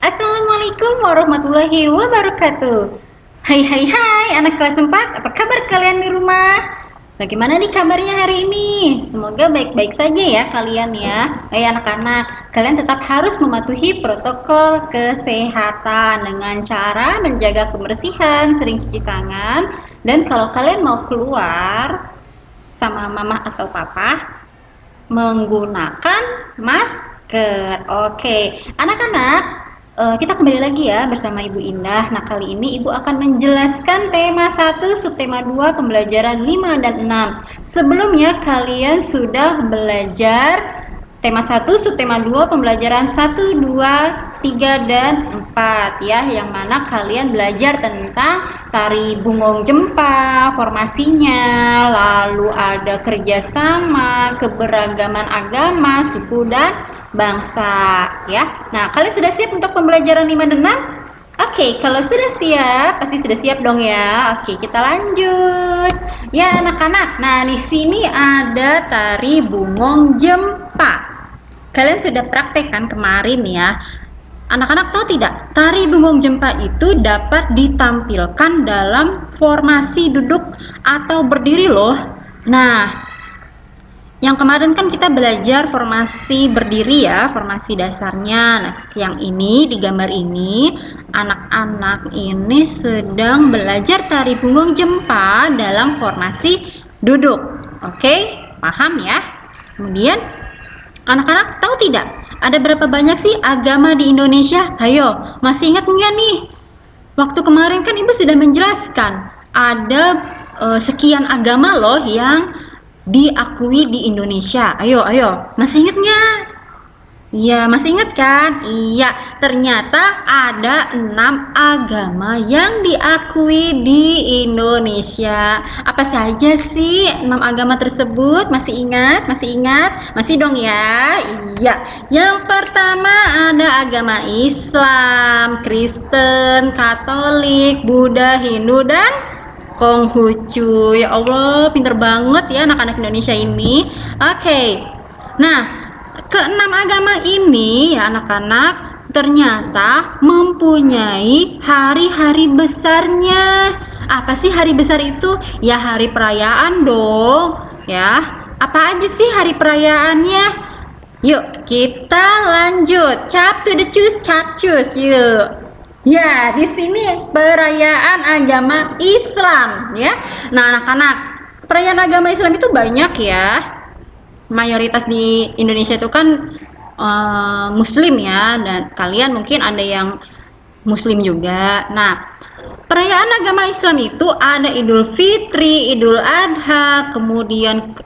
Assalamualaikum warahmatullahi wabarakatuh. Hai anak kelas 4, apa kabar kalian di rumah? Bagaimana nih kabarnya hari ini? Semoga baik-baik saja ya kalian ya. Hai anak-anak, kalian tetap harus mematuhi protokol kesehatan dengan cara menjaga kebersihan, sering cuci tangan, dan kalau kalian mau keluar sama mama atau papa, menggunakan masker. Oke, anak-anak, kita kembali lagi ya bersama Ibu Indah. Nah, kali ini Ibu akan menjelaskan tema 1, subtema 2, pembelajaran 5 dan 6. Sebelumnya kalian sudah belajar tema 1, subtema 2, pembelajaran 1, 2, 3, dan 4 ya, yang mana kalian belajar tentang tari bungong jempa, formasinya, lalu ada kerjasama, keberagaman agama, suku, dan bangsa ya. Nah, kalian sudah siap untuk pembelajaran 5 dan 6? Oke, kalau sudah siap, pasti sudah siap dong ya. Oke, kita lanjut. Ya, anak-anak. Nah, di sini ada tari bungong jempa. Kalian sudah praktek kan kemarin ya? Anak-anak tahu tidak? Tari bungong jempa itu dapat ditampilkan dalam formasi duduk atau berdiri loh. Nah, yang kemarin kan kita belajar formasi berdiri ya, formasi dasarnya. Nah, yang ini di gambar ini, anak-anak ini sedang belajar tari bungong jempa dalam formasi duduk. Oke, paham ya? Kemudian, anak-anak tahu tidak? Ada berapa banyak sih agama di Indonesia? Ayo, masih ingat nggak nih? Waktu kemarin kan Ibu sudah menjelaskan ada sekian agama loh yang diakui di Indonesia. Ayo, masih ingat nggak? Iya, masih ingat kan? Iya, ternyata ada 6 agama yang diakui di Indonesia. Apa saja sih 6 agama tersebut? Masih ingat? Masih ingat? Masih dong ya? Iya. Yang pertama ada agama Islam, Kristen, Katolik, Buddha, Hindu, dan Konghucu. Ya Allah, pinter banget ya anak-anak Indonesia ini. Oke. Nah, keenam agama ini ya anak-anak ternyata mempunyai hari-hari besarnya. Apa sih hari besar itu? Ya hari perayaan dong ya. Apa aja sih hari perayaannya? Yuk kita lanjut. Cap to the choose, cap choose. Yuk. Ya, di sini perayaan agama Islam ya. Nah, anak-anak, perayaan agama Islam itu banyak ya. Mayoritas di Indonesia itu kan Muslim ya, dan kalian mungkin ada yang Muslim juga. Nah, perayaan agama Islam itu ada Idul Fitri, Idul Adha, kemudian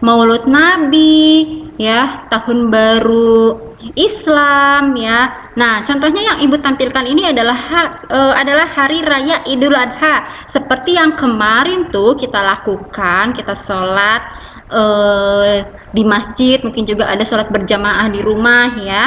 Maulud Nabi, ya, Tahun Baru Islam ya. Nah, contohnya yang Ibu tampilkan ini adalah hari raya Idul Adha. Seperti yang kemarin tuh kita lakukan, kita sholat di masjid, mungkin juga ada sholat berjamaah di rumah ya.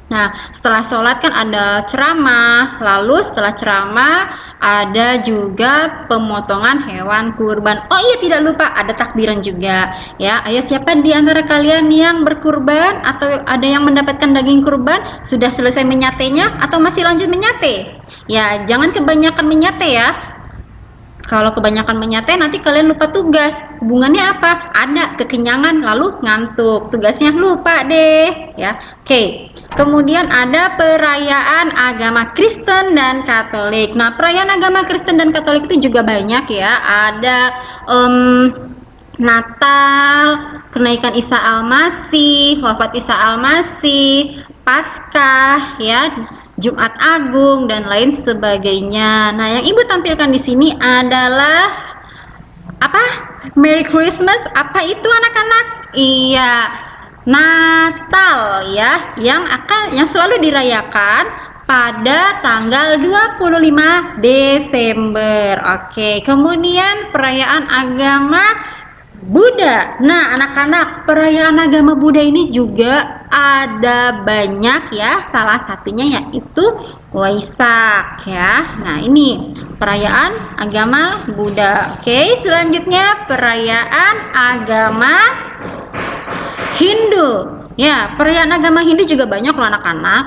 Nah, setelah sholat kan ada ceramah, lalu setelah ceramah ada juga pemotongan hewan kurban. Oh iya, tidak lupa ada takbiran juga ya. Ayo, siapa di antara kalian yang berkurban atau ada yang mendapatkan daging kurban? Sudah selesai menyatenya atau masih lanjut menyate? Ya, jangan kebanyakan menyate ya. Kalau kebanyakan menyate nanti kalian lupa tugas. Hubungannya apa? Ada kekenyangan lalu ngantuk. Tugasnya lupa deh ya. Oke. Kemudian ada perayaan agama Kristen dan Katolik. Nah, perayaan agama Kristen dan Katolik itu juga banyak ya. Ada Natal, kenaikan Isa Al-Masih, wafat Isa Al-Masih, Paskah ya, Jumat Agung, dan lain sebagainya. Nah, yang Ibu tampilkan di sini adalah apa? Merry Christmas. Apa itu anak-anak? Iya, Natal ya, yang selalu dirayakan pada tanggal 25 Desember. Oke, kemudian perayaan agama Buddha. Nah, anak-anak, perayaan agama Buddha ini juga ada banyak ya. Salah satunya yaitu Waisak ya. Nah, ini perayaan agama Buddha. Oke, selanjutnya perayaan agama Hindu. Ya, perayaan agama Hindu juga banyak loh anak-anak.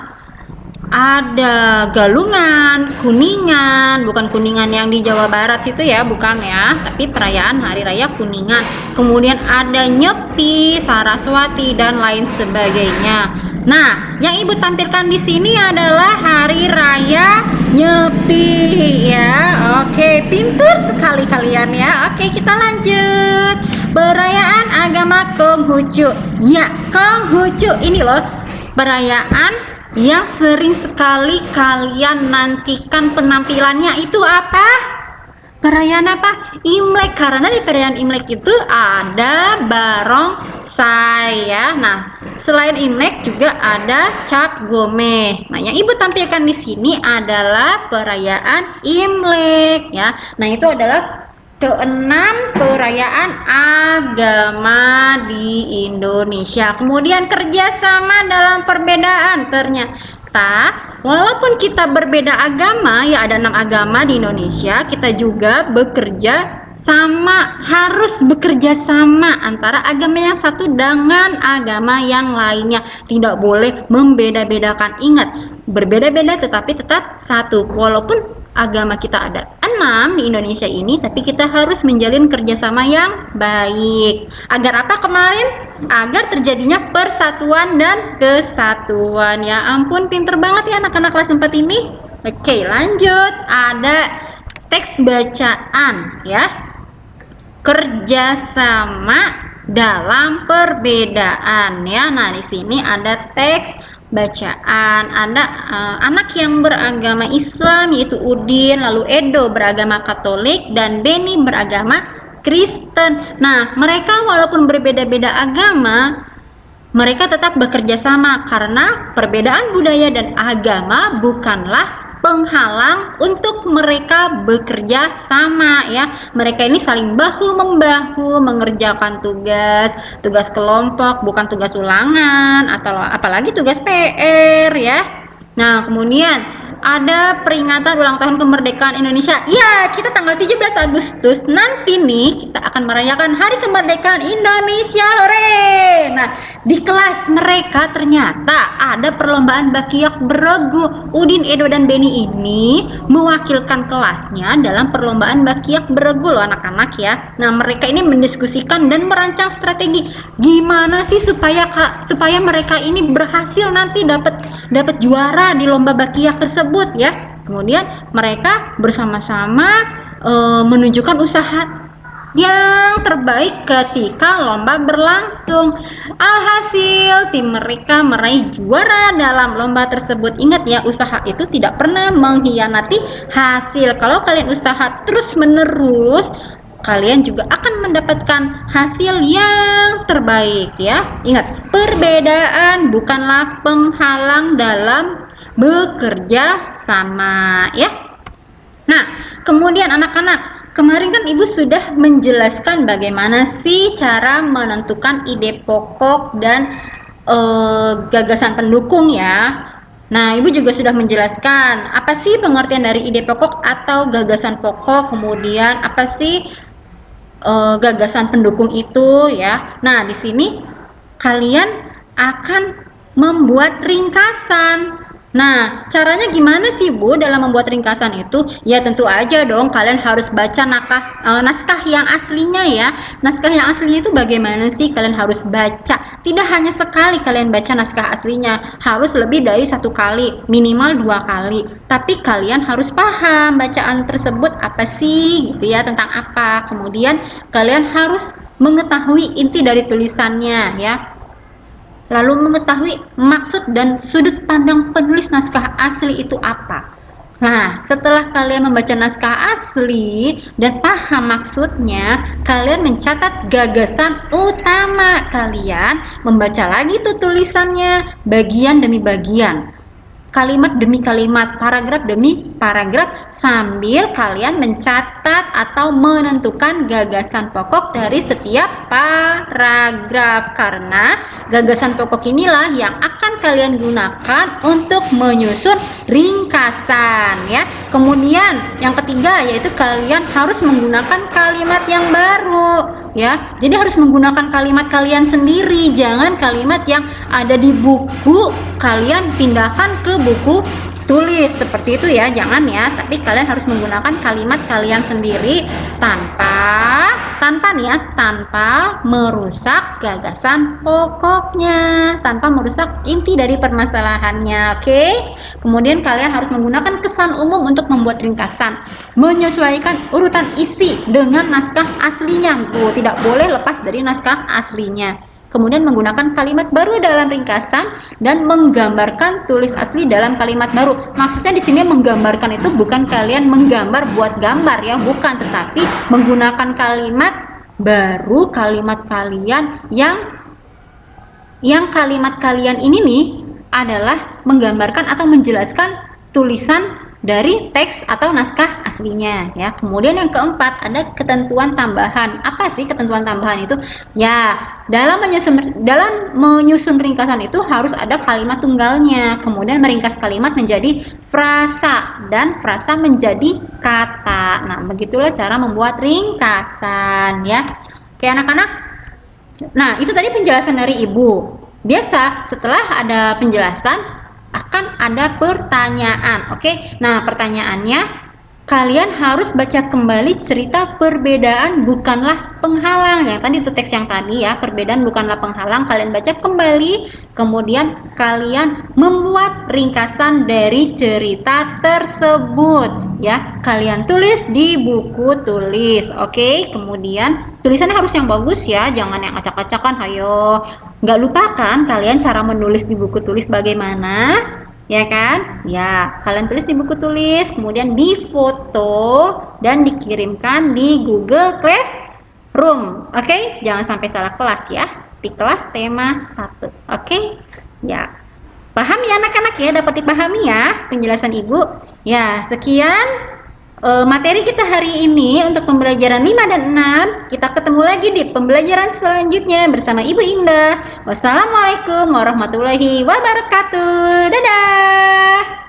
ada Galungan, Kuningan, bukan Kuningan yang di Jawa Barat situ ya, bukan ya, tapi perayaan Hari Raya Kuningan. Kemudian ada Nyepi, Saraswati dan lain sebagainya. Nah, yang Ibu tampilkan di sini adalah Hari Raya Nyepi ya. Oke, pintar sekali kalian ya. Oke, kita lanjut. Perayaan agama Konghucu. Ya, Konghucu ini loh perayaan yang sering sekali kalian nantikan penampilannya. Itu apa? Perayaan apa? Imlek. Karena di perayaan Imlek itu ada barongsai ya. Nah, selain Imlek juga ada Cap Gome. Nah, yang Ibu tampilkan di sini adalah perayaan Imlek ya. Nah, itu adalah keenam perayaan agama di Indonesia. Kemudian kerjasama dalam perbedaan. Ternyata walaupun kita berbeda agama, ya ada 6 agama di Indonesia, kita juga bekerja sama, harus bekerja sama antara agama yang satu dengan agama yang lainnya. Tidak boleh membeda-bedakan. Ingat, berbeda-beda tetapi tetap satu. Walaupun agama kita ada 6 di Indonesia ini, tapi kita harus menjalin kerjasama yang baik. Agar apa kemarin? Agar terjadinya persatuan dan kesatuan. Ya ampun, pinter banget ya anak-anak kelas 4 ini. Oke, lanjut. Ada teks bacaan ya. Kerjasama dalam perbedaan ya. Nah, di sini ada teks bacaan. Ada anak yang beragama Islam yaitu Udin, lalu Edo beragama Katolik, dan Beni beragama Kristen. Nah, mereka walaupun berbeda-beda agama, mereka tetap bekerja sama karena perbedaan budaya dan agama bukanlah penghalang untuk mereka bekerja sama ya. Mereka ini saling bahu-membahu mengerjakan tugas kelompok, bukan tugas ulangan atau apalagi tugas PR ya. Nah, kemudian ada peringatan ulang tahun kemerdekaan Indonesia. Ya, kita tanggal 17 Agustus nanti nih kita akan merayakan Hari Kemerdekaan Indonesia. Hore! Nah, di kelas mereka ternyata ada perlombaan Bakiak Beregu. Udin, Edo, dan Beni ini mewakilkan kelasnya dalam perlombaan Bakiak Beregu loh anak-anak ya. Nah, mereka ini mendiskusikan dan merancang strategi gimana sih supaya mereka ini berhasil nanti dapat juara di lomba Bakiak tersebut ya. Kemudian mereka bersama-sama menunjukkan usaha yang terbaik ketika lomba berlangsung. Alhasil tim mereka meraih juara dalam lomba tersebut. Ingat ya, usaha itu tidak pernah mengkhianati hasil. Kalau kalian usaha terus-menerus, kalian juga akan mendapatkan hasil yang terbaik ya. Ingat, perbedaan bukanlah penghalang dalam bekerja sama ya. Nah, kemudian anak-anak, kemarin kan Ibu sudah menjelaskan bagaimana sih cara menentukan ide pokok dan gagasan pendukung ya. Nah, Ibu juga sudah menjelaskan apa sih pengertian dari ide pokok atau gagasan pokok, kemudian apa sih gagasan pendukung itu ya. Nah, di sini kalian akan membuat ringkasan. Nah, caranya gimana sih Bu dalam membuat ringkasan itu? Ya tentu aja dong, kalian harus baca naskah yang aslinya ya. Naskah yang aslinya itu bagaimana sih? Kalian harus baca. Tidak hanya sekali kalian baca naskah aslinya, harus lebih dari 1 kali, minimal 2 kali. Tapi kalian harus paham bacaan tersebut apa sih gitu ya, tentang apa. Kemudian kalian harus mengetahui inti dari tulisannya ya. Lalu mengetahui maksud dan sudut pandang penulis naskah asli itu apa. Nah, setelah kalian membaca naskah asli dan paham maksudnya, kalian mencatat gagasan utama. Kalian membaca lagi tuh tulisannya, bagian demi bagian, kalimat demi kalimat, paragraf demi paragraf, sambil kalian mencatat atau menentukan gagasan pokok dari setiap paragraf. Karena gagasan pokok inilah yang akan kalian gunakan untuk menyusun ringkasan ya. Kemudian yang ketiga yaitu kalian harus menggunakan kalimat yang baru. ya. Jadi harus menggunakan kalimat kalian sendiri, jangan kalimat yang ada di buku kalian pindahkan ke buku tulis seperti itu ya, jangan ya. Tapi kalian harus menggunakan kalimat kalian sendiri tanpa nih ya, tanpa merusak gagasan pokoknya, tanpa merusak inti dari permasalahannya. Oke. Kemudian kalian harus menggunakan kesan umum untuk membuat ringkasan, menyesuaikan urutan isi dengan naskah aslinya. Tuh, tidak boleh lepas dari naskah aslinya. Kemudian menggunakan kalimat baru dalam ringkasan dan menggambarkan tulis asli dalam kalimat baru. Maksudnya di sini menggambarkan itu bukan kalian menggambar buat gambar ya, bukan, tetapi menggunakan kalimat baru, kalimat kalian yang kalimat kalian ini nih adalah menggambarkan atau menjelaskan tulisan dari teks atau naskah aslinya ya. Kemudian yang keempat ada ketentuan tambahan. Apa sih ketentuan tambahan itu? Ya, dalam menyusun ringkasan itu harus ada kalimat tunggalnya. Kemudian meringkas kalimat menjadi frasa dan frasa menjadi kata. Nah, begitulah cara membuat ringkasan ya. Oke anak-anak. Nah, itu tadi penjelasan dari Ibu. Biasa setelah ada penjelasan akan ada pertanyaan. Oke. Nah, pertanyaannya kalian harus baca kembali cerita perbedaan bukanlah penghalang. Yang tadi itu teks yang tadi ya, perbedaan bukanlah penghalang. Kalian baca kembali, kemudian kalian membuat ringkasan dari cerita tersebut ya. Kalian tulis di buku tulis. Oke. Kemudian tulisannya harus yang bagus ya, jangan yang acak-acakan. Hayo. Nggak lupakan kalian cara menulis di buku tulis bagaimana, ya kan? Ya, kalian tulis di buku tulis, kemudian difoto dan dikirimkan di Google Classroom. Oke? Jangan sampai salah kelas ya. Di kelas tema 1. Oke? Ya. Paham ya anak-anak ya? Dapat dipahami ya penjelasan Ibu? Ya, sekian materi kita hari ini untuk pembelajaran 5 dan 6. Kita ketemu lagi di pembelajaran selanjutnya bersama Ibu Indah. Wassalamualaikum warahmatullahi wabarakatuh. Dadah.